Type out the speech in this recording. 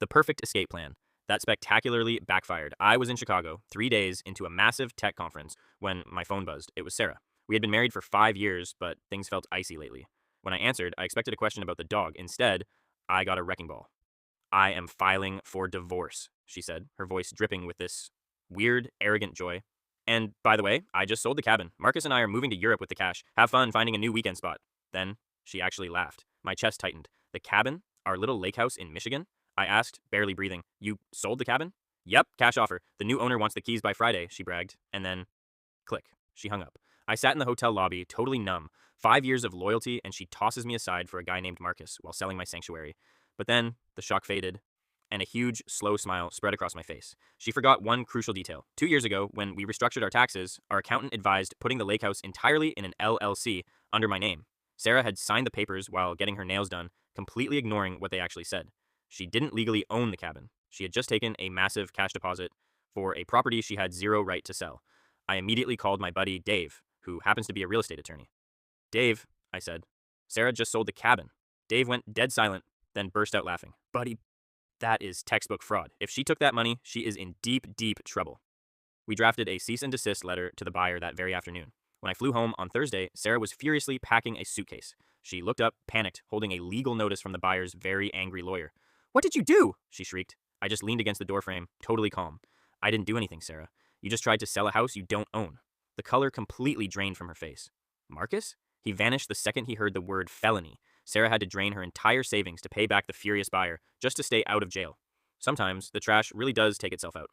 The perfect escape plan. That spectacularly backfired. I was in Chicago 3 days into a massive tech conference when my phone buzzed. It was Sarah. We had been married for 5 years, but things felt icy lately. When I answered, I expected a question about the dog. Instead, I got a wrecking ball. I am filing for divorce, she said, her voice dripping with this weird, arrogant joy. And by the way, I just sold the cabin. Marcus and I are moving to Europe with the cash. Have fun finding a new weekend spot. Then she actually laughed. My chest tightened. The cabin? Our little lake house in Michigan? I asked, barely breathing. You sold the cabin? Yep, cash offer. The new owner wants the keys by Friday, she bragged. And then, click. She hung up. I sat in the hotel lobby, totally numb. 5 years of loyalty, and she tosses me aside for a guy named Marcus while selling my sanctuary. But then, the shock faded, and a huge, slow smile spread across my face. She forgot one crucial detail. 2 years ago, when we restructured our taxes, our accountant advised putting the lake house entirely in an LLC under my name. Sarah had signed the papers while getting her nails done, completely ignoring what they actually said. She didn't legally own the cabin. She had just taken a massive cash deposit for a property she had zero right to sell. I immediately called my buddy Dave, who happens to be a real estate attorney. Dave, I said, Sarah just sold the cabin. Dave went dead silent, then burst out laughing. Buddy, that is textbook fraud. If she took that money, she is in deep, deep trouble. We drafted a cease and desist letter to the buyer that very afternoon. When I flew home on Thursday, Sarah was furiously packing a suitcase. She looked up, panicked, holding a legal notice from the buyer's very angry lawyer. What did you do? She shrieked. I just leaned against the doorframe, totally calm. I didn't do anything, Sarah. You just tried to sell a house you don't own. The color completely drained from her face. Marcus? He vanished the second he heard the word felony. Sarah had to drain her entire savings to pay back the furious buyer just to stay out of jail. Sometimes the trash really does take itself out.